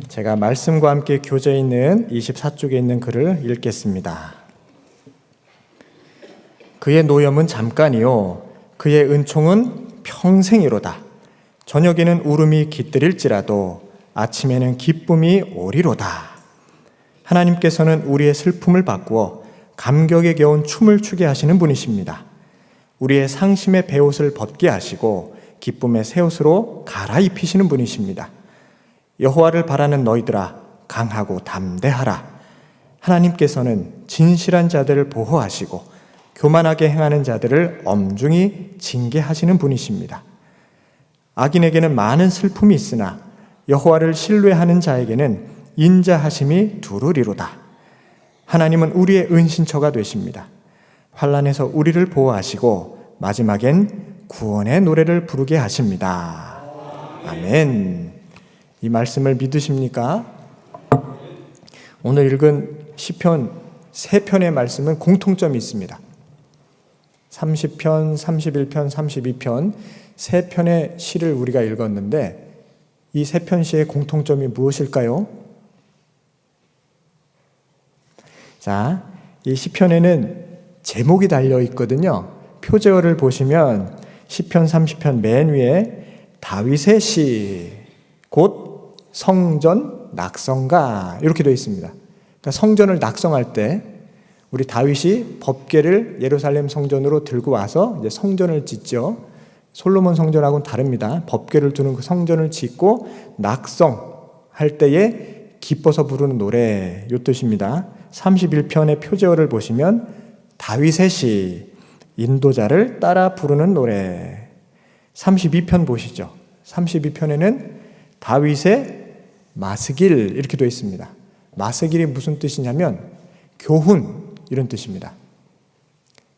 제가 말씀과 함께 교재에 있는 24쪽에 있는 글을 읽겠습니다. 그의 노염은 잠깐이요 그의 은총은 평생이로다. 저녁에는 울음이 깃들일지라도 아침에는 기쁨이 오리로다. 하나님께서는 우리의 슬픔을 바꾸어 감격에 겨운 춤을 추게 하시는 분이십니다. 우리의 상심의 베옷을 벗게 하시고 기쁨의 새옷으로 갈아입히시는 분이십니다. 여호와를 바라는 너희들아 강하고 담대하라. 하나님께서는 진실한 자들을 보호하시고 교만하게 행하는 자들을 엄중히 징계하시는 분이십니다. 악인에게는 많은 슬픔이 있으나 여호와를 신뢰하는 자에게는 인자하심이 두루리로다. 하나님은 우리의 은신처가 되십니다. 환난에서 우리를 보호하시고 마지막엔 구원의 노래를 부르게 하십니다. 아멘. 이 말씀을 믿으십니까? 오늘 읽은 시편 3편의 말씀은 공통점이 있습니다. 30편, 31편, 32편 3편의 시를 우리가 읽었는데 이 3편 시의 공통점이 무엇일까요? 자, 이 시편에는 제목이 달려 있거든요. 표제어를 보시면 시편 30편 맨 위에 다윗의 시, 곧 성전 낙성가 이렇게 되어 있습니다. 그러니까 성전을 낙성할 때 우리 다윗이 법궤를 예루살렘 성전으로 들고 와서 이제 성전을 짓죠. 솔로몬 성전하고는 다릅니다. 법궤를 두는 그 성전을 짓고 낙성할 때에 기뻐서 부르는 노래 이 뜻입니다. 31편의 표제어를 보시면 다윗의 시, 인도자를 따라 부르는 노래. 32편 보시죠. 32편에는 다윗의 마스길 이렇게 되어 있습니다. 마스길이 무슨 뜻이냐면 교훈 이런 뜻입니다.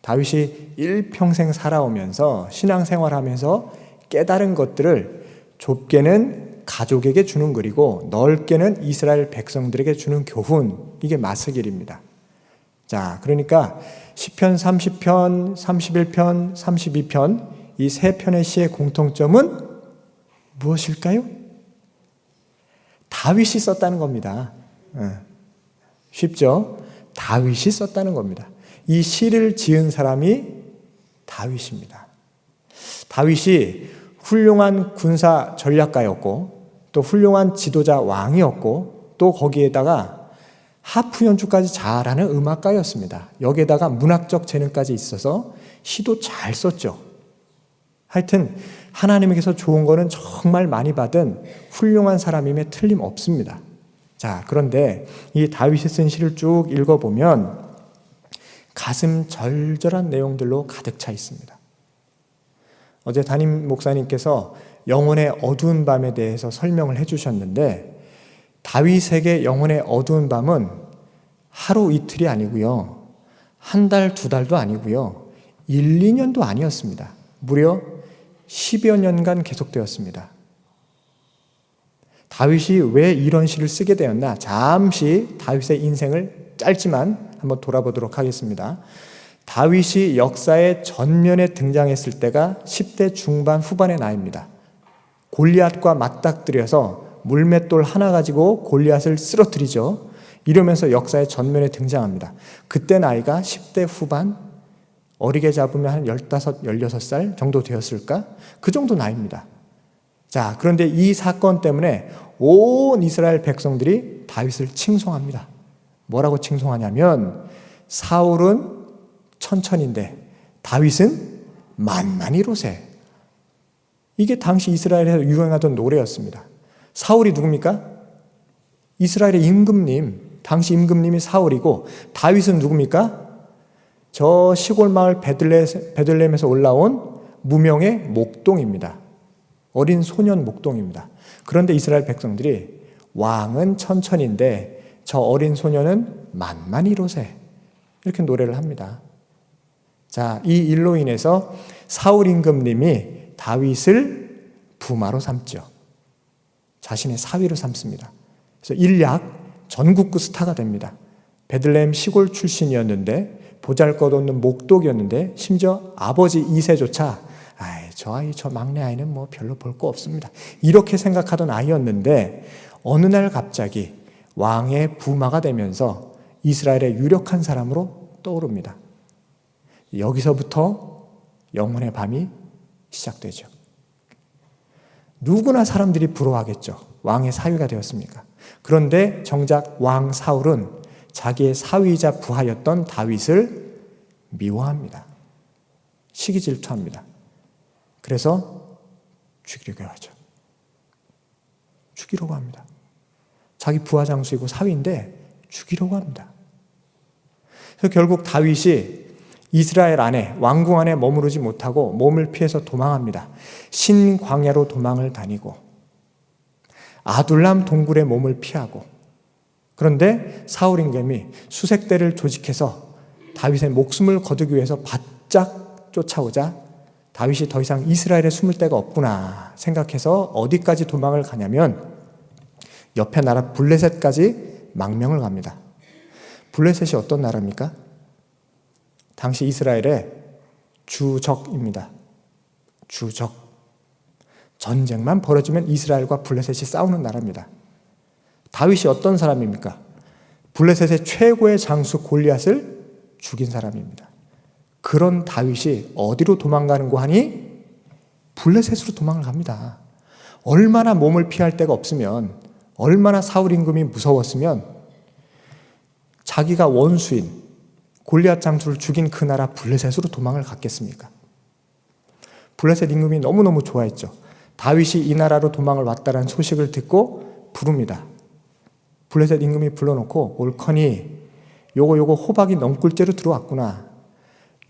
다윗이 일평생 살아오면서 신앙생활하면서 깨달은 것들을 좁게는 가족에게 주는 글이고 넓게는 이스라엘 백성들에게 주는 교훈, 이게 마스길입니다. 자, 그러니까 시편 30편, 31편, 32편 이 3편의 시의 공통점은 무엇일까요? 다윗이 썼다는 겁니다. 쉽죠? 다윗이 썼다는 겁니다. 이 시를 지은 사람이 다윗입니다. 다윗이 훌륭한 군사 전략가였고 또 훌륭한 지도자 왕이었고 또 거기에다가 하프 연주까지 잘하는 음악가였습니다. 여기에다가 문학적 재능까지 있어서 시도 잘 썼죠. 하여튼 하나님께서 좋은 거는 정말 많이 받은 훌륭한 사람임에 틀림없습니다. 자, 그런데 이 다윗이 쓴 시를 쭉 읽어보면 가슴 절절한 내용들로 가득 차 있습니다. 어제 담임 목사님께서 영혼의 어두운 밤에 대해서 설명을 해주셨는데 다윗에게 영혼의 어두운 밤은 하루 이틀이 아니고요. 한 달, 2달도 아니고요. 1, 2년도 아니었습니다. 무려 10여 년간 계속되었습니다. 다윗이 왜 이런 시를 쓰게 되었나? 잠시 다윗의 인생을 짧지만 한번 돌아보도록 하겠습니다. 다윗이 역사의 전면에 등장했을 때가 10대 중반 후반의 나이입니다. 골리앗과 맞닥뜨려서 물맷돌 하나 가지고 골리앗을 쓰러뜨리죠. 이러면서 역사의 전면에 등장합니다. 그때 나이가 10대 후반, 어리게 잡으면 한 15, 16살 정도 되었을까? 그 정도 나이입니다. 자, 그런데 이 사건 때문에 온 이스라엘 백성들이 다윗을 칭송합니다. 뭐라고 칭송하냐면 사울은 천천인데 다윗은 만만이로세. 이게 당시 이스라엘에서 유행하던 노래였습니다. 사울이 누굽니까? 이스라엘의 임금님, 당시 임금님이 사울이고 다윗은 누굽니까? 저 시골 마을 베들레헴에서 올라온 무명의 목동입니다. 어린 소년 목동입니다. 그런데 이스라엘 백성들이 왕은 천천인데 저 어린 소년은 만만이로세. 이렇게 노래를 합니다. 자, 이 일로 인해서 사울 임금님이 다윗을 부마로 삼죠. 자신의 사위로 삼습니다. 그래서 일약 전국구 스타가 됩니다. 베들레헴 시골 출신이었는데 보잘것없는 목독이었는데 심지어 아버지 이세조차 저 막내 아이는 뭐 별로 볼 거 없습니다. 이렇게 생각하던 아이였는데 어느 날 갑자기 왕의 부마가 되면서 이스라엘의 유력한 사람으로 떠오릅니다. 여기서부터 영혼의 밤이 시작되죠. 누구나 사람들이 부러워하겠죠. 왕의 사위가 되었습니까? 그런데 정작 왕 사울은 자기의 사위이자 부하였던 다윗을 미워합니다. 시기 질투합니다. 그래서 죽이려고 하죠. 죽이려고 합니다. 자기 부하 장수이고 사위인데 죽이려고 합니다. 그래서 결국 다윗이 이스라엘 안에, 왕궁 안에 머무르지 못하고 몸을 피해서 도망합니다. 신광야로 도망을 다니고 아둘람 동굴에 몸을 피하고, 그런데 사울 임금이 수색대를 조직해서 다윗의 목숨을 거두기 위해서 바짝 쫓아오자 다윗이 더 이상 이스라엘에 숨을 데가 없구나 생각해서 어디까지 도망을 가냐면 옆에 나라 블레셋까지 망명을 갑니다. 블레셋이 어떤 나라입니까? 당시 이스라엘의 주적입니다. 주적. 전쟁만 벌어지면 이스라엘과 블레셋이 싸우는 나라입니다. 다윗이 어떤 사람입니까? 블레셋의 최고의 장수 골리앗을 죽인 사람입니다. 그런 다윗이 어디로 도망가는고 하니 블레셋으로 도망을 갑니다. 얼마나 몸을 피할 데가 없으면, 얼마나 사울 임금이 무서웠으면 자기가 원수인 골리앗 장수를 죽인 그 나라 블레셋으로 도망을 갔겠습니까? 블레셋 임금이 너무너무 좋아했죠. 다윗이 이 나라로 도망을 왔다는 소식을 듣고 부릅니다. 블레셋 임금이 불러놓고 옳거니 요거 호박이 넘꿀죄로 들어왔구나.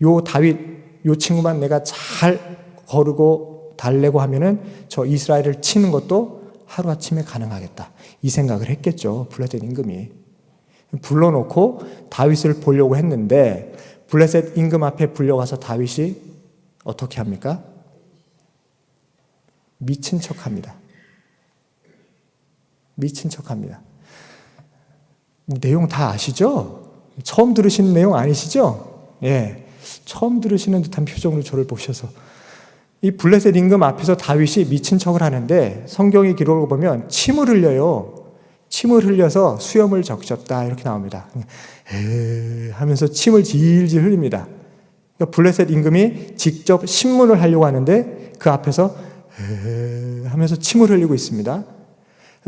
요 다윗 요 친구만 내가 잘 거르고 달래고 하면은 저 이스라엘을 치는 것도 하루아침에 가능하겠다. 이 생각을 했겠죠. 블레셋 임금이. 불러놓고 다윗을 보려고 했는데 블레셋 임금 앞에 불려가서 다윗이 어떻게 합니까? 미친 척합니다. 미친 척합니다. 내용 다 아시죠? 처음 들으시는 내용 아니시죠? 예, 처음 들으시는 듯한 표정으로 저를 보셔서 이 블레셋 임금 앞에서 다윗이 미친 척을 하는데 성경의 기록을 보면 침을 흘려요. 침을 흘려서 수염을 적셨다 이렇게 나옵니다. 하면서 침을 질질 흘립니다. 그러니까 블레셋 임금이 직접 신문을 하려고 하는데 그 앞에서 하면서 침을 흘리고 있습니다.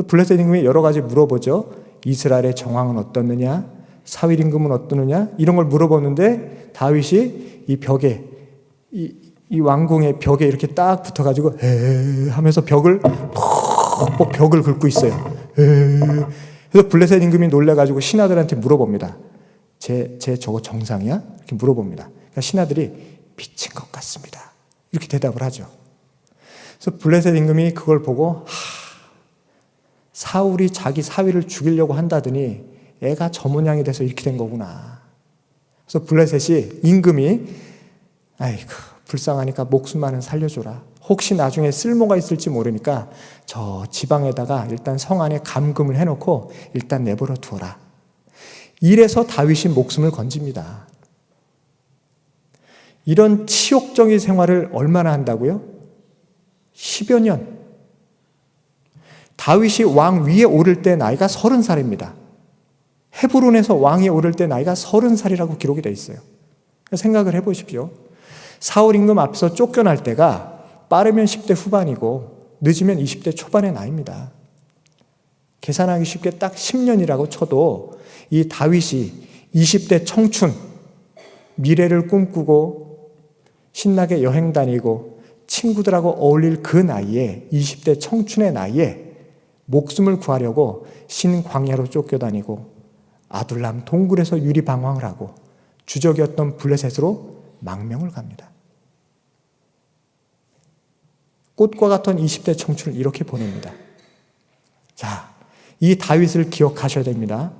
블레셋 임금이 여러 가지 물어보죠. 이스라엘의 정황은 어떻느냐, 사위 임금은 어떠느냐, 이런 걸 물어보는데 다윗이 이 벽에 이 왕궁의 벽에 이렇게 딱 붙어가지고 하면서 벽을 긁고 있어요. 그래서 블레셋 임금이 놀래가지고 신하들한테 물어봅니다. 제 저거 정상이야? 이렇게 물어봅니다. 그러니까 신하들이 미친 것 같습니다. 이렇게 대답을 하죠. 그래서 블레셋 임금이 그걸 보고 사울이 자기 사위를 죽이려고 한다더니 애가 저 모양이 돼서 이렇게 된 거구나. 그래서 블레셋이 임금이 아이고 불쌍하니까 목숨만은 살려줘라. 혹시 나중에 쓸모가 있을지 모르니까 저 지방에다가 일단 성 안에 감금을 해놓고 일단 내버려 두어라. 이래서 다윗이 목숨을 건집니다. 이런 치욕적인 생활을 얼마나 한다고요? 10여 년. 다윗이 왕 위에 오를 때 나이가 30살입니다. 헤브론에서 왕이 오를 때 나이가 30살이라고 기록이 되어 있어요. 생각을 해보십시오. 사울 임금 앞에서 쫓겨날 때가 빠르면 10대 후반이고 늦으면 20대 초반의 나이입니다. 계산하기 쉽게 딱 10년이라고 쳐도 이 다윗이 20대 청춘, 미래를 꿈꾸고 신나게 여행 다니고 친구들하고 어울릴 그 나이에 20대 청춘의 나이에 목숨을 구하려고 신광야로 쫓겨다니고 아둘람 동굴에서 유리방황을 하고 주적이었던 블레셋으로 망명을 갑니다. 꽃과 같은 20대 청춘을 이렇게 보냅니다. 자, 이 다윗을 기억하셔야 됩니다.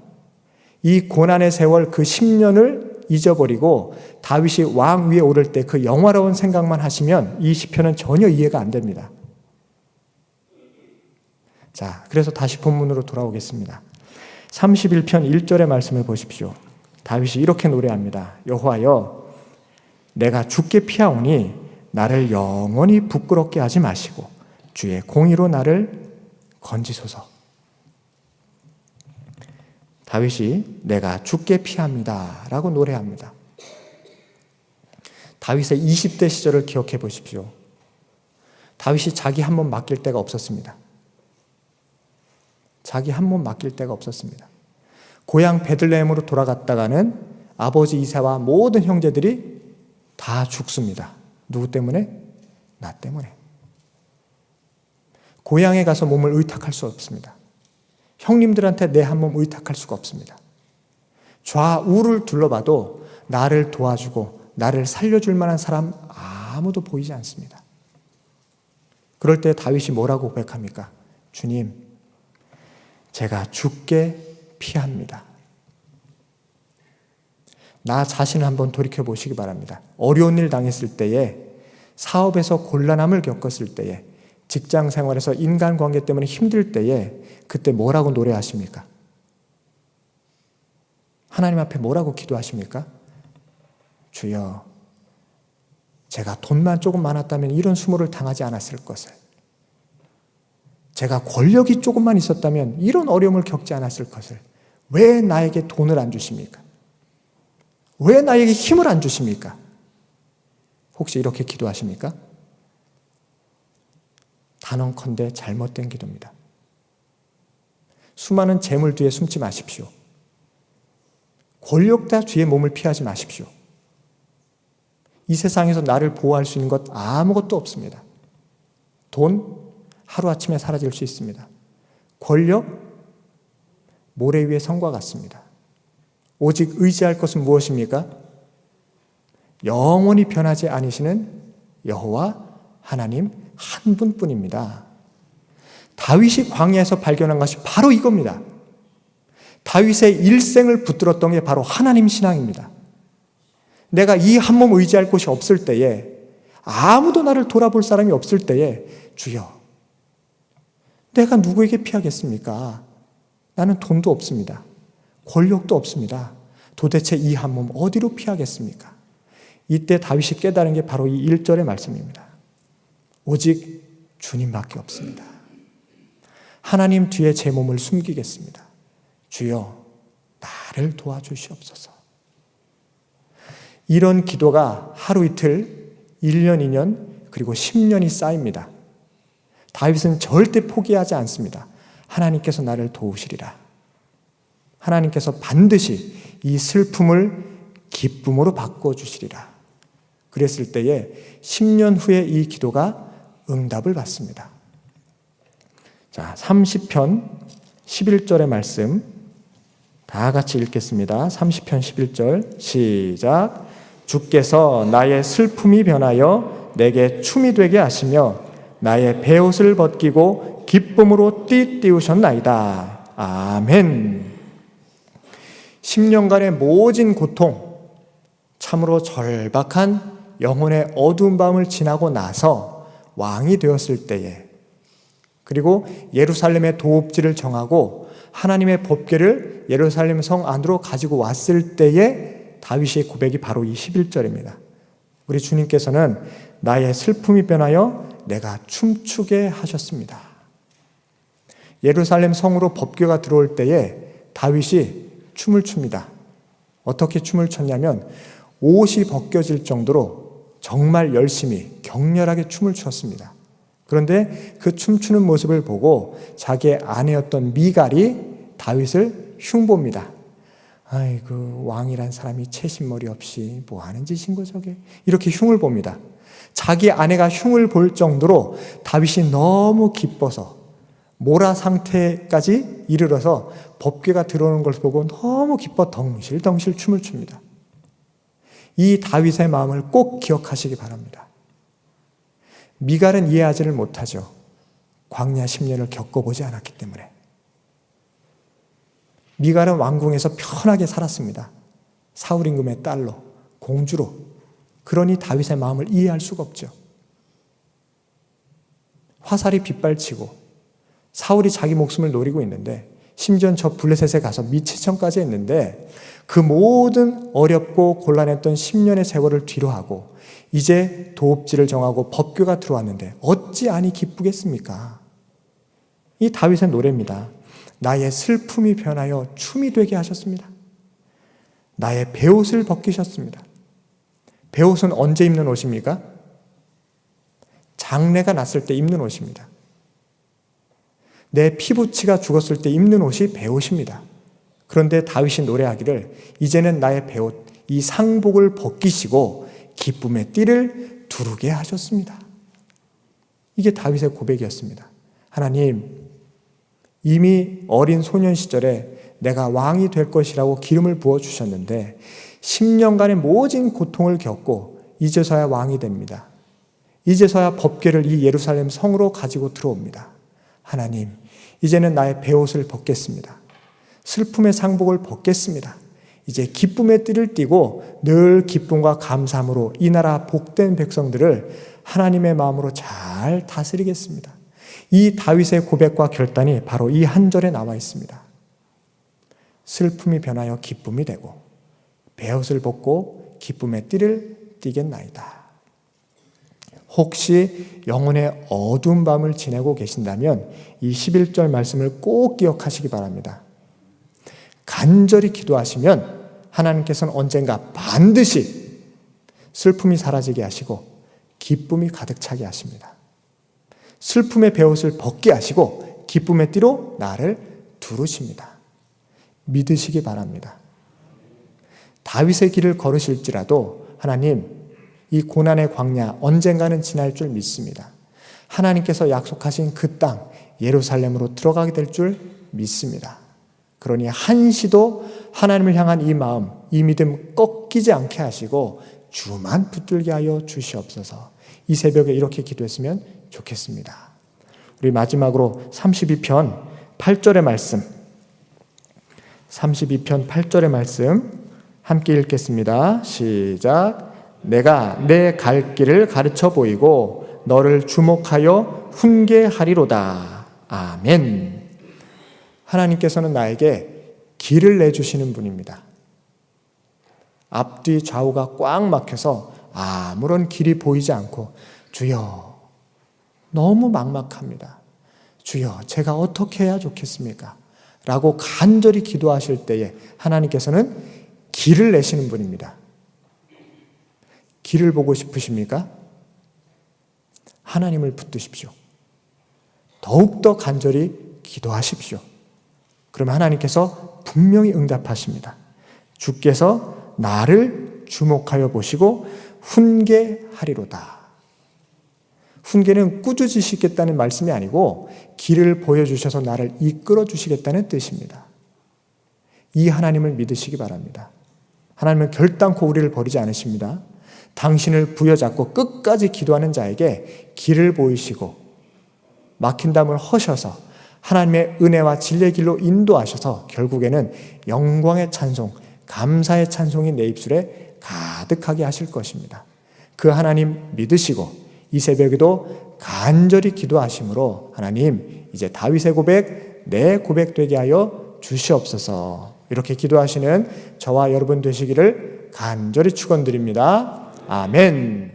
이 고난의 세월 그 10년을 잊어버리고 다윗이 왕 위에 오를 때 그 영화로운 생각만 하시면 이 시편은 전혀 이해가 안 됩니다. 자, 그래서 다시 본문으로 돌아오겠습니다. 31편 1절의 말씀을 보십시오. 다윗이 이렇게 노래합니다. 여호와여, 내가 죽게 피하오니 나를 영원히 부끄럽게 하지 마시고 주의 공의로 나를 건지소서. 다윗이 내가 죽게 피합니다 라고 노래합니다. 다윗의 20대 시절을 기억해 보십시오. 다윗이 자기 한 몸 맡길 데가 없었습니다. 자기 한 몸 맡길 데가 없었습니다. 고향 베들레헴으로 돌아갔다가는 아버지 이새와 모든 형제들이 다 죽습니다. 누구 때문에? 나 때문에. 고향에 가서 몸을 의탁할 수 없습니다. 형님들한테 내 한 몸 의탁할 수가 없습니다. 좌우를 둘러봐도 나를 도와주고 나를 살려줄 만한 사람 아무도 보이지 않습니다. 그럴 때 다윗이 뭐라고 고백합니까? 주님, 제가 죽게 피합니다. 나 자신을 한번 돌이켜 보시기 바랍니다. 어려운 일 당했을 때에, 사업에서 곤란함을 겪었을 때에, 직장 생활에서 인간관계 때문에 힘들 때에 그때 뭐라고 노래하십니까? 하나님 앞에 뭐라고 기도하십니까? 주여, 제가 돈만 조금 많았다면 이런 수모를 당하지 않았을 것을, 제가 권력이 조금만 있었다면 이런 어려움을 겪지 않았을 것을 왜 나에게 돈을 안 주십니까? 왜 나에게 힘을 안 주십니까? 혹시 이렇게 기도하십니까? 단언컨대 잘못된 기도입니다. 수많은 재물 뒤에 숨지 마십시오. 권력자 뒤에 몸을 피하지 마십시오. 이 세상에서 나를 보호할 수 있는 것 아무것도 없습니다. 돈, 하루아침에 사라질 수 있습니다. 권력, 모래 위의 성과 같습니다. 오직 의지할 것은 무엇입니까? 영원히 변하지 않으시는 여호와 하나님 한 분뿐입니다. 다윗이 광야에서 발견한 것이 바로 이겁니다. 다윗의 일생을 붙들었던 게 바로 하나님 신앙입니다. 내가 이 한 몸 의지할 곳이 없을 때에, 아무도 나를 돌아볼 사람이 없을 때에, 주여, 내가 누구에게 피하겠습니까? 나는 돈도 없습니다. 권력도 없습니다. 도대체 이 한 몸 어디로 피하겠습니까? 이때 다윗이 깨달은 게 바로 이 1절의 말씀입니다. 오직 주님밖에 없습니다. 하나님 뒤에 제 몸을 숨기겠습니다. 주여, 나를 도와주시옵소서. 이런 기도가 하루 이틀, 1년, 2년, 그리고 10년이 쌓입니다. 다윗은 절대 포기하지 않습니다. 하나님께서 나를 도우시리라. 하나님께서 반드시 이 슬픔을 기쁨으로 바꿔주시리라. 그랬을 때에 10년 후에 이 기도가 응답을 받습니다. 자, 30편 11절의 말씀 다 같이 읽겠습니다. 30편 11절 시작. 주께서 나의 슬픔이 변하여 내게 춤이 되게 하시며 나의 베옷을 벗기고 기쁨으로 띠띠우셨나이다. 아멘. 10년간의 모진 고통, 참으로 절박한 영혼의 어두운 밤을 지나고 나서 왕이 되었을 때에, 그리고 예루살렘의 도읍지를 정하고 하나님의 법궤를 예루살렘 성 안으로 가지고 왔을 때에 다윗의 고백이 바로 이 11절입니다. 우리 주님께서는 나의 슬픔이 변하여 내가 춤추게 하셨습니다. 예루살렘 성으로 법궤가 들어올 때에 다윗이 춤을 춥니다. 어떻게 춤을 췄냐면 옷이 벗겨질 정도로 정말 열심히 격렬하게 춤을 췄습니다. 그런데 그 춤추는 모습을 보고 자기의 아내였던 미갈이 다윗을 흉봅니다. 아이고, 왕이란 사람이 채신머리 없이 뭐 하는 짓인고 저게, 이렇게 흉을 봅니다. 자기 아내가 흉을 볼 정도로 다윗이 너무 기뻐서 모라 상태까지 이르러서 법궤가 들어오는 걸 보고 너무 기뻐 덩실덩실 춤을 춥니다. 이 다윗의 마음을 꼭 기억하시기 바랍니다. 미갈은 이해하지를 못하죠. 광야 10년을 겪어보지 않았기 때문에. 미갈은 왕궁에서 편하게 살았습니다. 사울 임금의 딸로, 공주로. 그러니 다윗의 마음을 이해할 수가 없죠. 화살이 빗발치고 사울이 자기 목숨을 노리고 있는데, 심지어 저 블레셋에 가서 미치천까지 했는데, 그 모든 어렵고 곤란했던 10년의 세월을 뒤로하고 이제 도읍지를 정하고 법궤가 들어왔는데 어찌 아니 기쁘겠습니까? 이 다윗의 노래입니다. 나의 슬픔이 변하여 춤이 되게 하셨습니다. 나의 베옷을 벗기셨습니다. 베옷은 언제 입는 옷입니까? 장례가 났을 때 입는 옷입니다. 내 피부치가 죽었을 때 입는 옷이 베옷입니다. 그런데 다윗이 노래하기를 이제는 나의 베옷, 이 상복을 벗기시고 기쁨의 띠를 두르게 하셨습니다. 이게 다윗의 고백이었습니다. 하나님, 이미 어린 소년 시절에 내가 왕이 될 것이라고 기름을 부어주셨는데 10년간의 모진 고통을 겪고 이제서야 왕이 됩니다. 이제서야 법궤를 이 예루살렘 성으로 가지고 들어옵니다. 하나님, 이제는 나의 베옷을 벗겠습니다. 슬픔의 상복을 벗겠습니다. 이제 기쁨의 띠를 띠고 늘 기쁨과 감사함으로 이 나라 복된 백성들을 하나님의 마음으로 잘 다스리겠습니다. 이 다윗의 고백과 결단이 바로 이 한 절에 나와 있습니다. 슬픔이 변하여 기쁨이 되고 베옷을 벗고 기쁨의 띠를 띠겠나이다. 혹시 영혼의 어두운 밤을 지내고 계신다면 이 11절 말씀을 꼭 기억하시기 바랍니다. 간절히 기도하시면 하나님께서는 언젠가 반드시 슬픔이 사라지게 하시고 기쁨이 가득 차게 하십니다. 슬픔의 베옷을 벗게 하시고 기쁨의 띠로 나를 두르십니다. 믿으시기 바랍니다. 다윗의 길을 걸으실지라도 하나님, 이 고난의 광야 언젠가는 지날 줄 믿습니다. 하나님께서 약속하신 그 땅 예루살렘으로 들어가게 될 줄 믿습니다. 그러니 한시도 하나님을 향한 이 마음, 이 믿음 꺾이지 않게 하시고 주만 붙들게 하여 주시옵소서. 이 새벽에 이렇게 기도했으면 좋겠습니다. 우리 마지막으로 32편 8절의 말씀, 32편 8절의 말씀 함께 읽겠습니다. 시작. 내가 내 갈 길을 가르쳐 보이고 너를 주목하여 훈계하리로다. 아멘. 하나님께서는 나에게 길을 내주시는 분입니다. 앞뒤 좌우가 꽉 막혀서 아무런 길이 보이지 않고 주여, 너무 막막합니다. 주여, 제가 어떻게 해야 좋겠습니까? 라고 간절히 기도하실 때에 하나님께서는 길을 내시는 분입니다. 길을 보고 싶으십니까? 하나님을 붙드십시오. 더욱더 간절히 기도하십시오. 그러면 하나님께서 분명히 응답하십니다. 주께서 나를 주목하여 보시고 훈계하리로다. 훈계는 꾸짖으시겠다는 말씀이 아니고 길을 보여주셔서 나를 이끌어 주시겠다는 뜻입니다. 이 하나님을 믿으시기 바랍니다. 하나님은 결단코 우리를 버리지 않으십니다. 당신을 부여잡고 끝까지 기도하는 자에게 길을 보이시고 막힌 담을 허셔서 하나님의 은혜와 진리의 길로 인도하셔서 결국에는 영광의 찬송, 감사의 찬송이 내 입술에 가득하게 하실 것입니다. 그 하나님 믿으시고 이 새벽에도 간절히 기도하심으로 하나님, 이제 다윗의 고백, 내 고백 되게 하여 주시옵소서. 이렇게 기도하시는 저와 여러분 되시기를 간절히 축원드립니다. 아멘.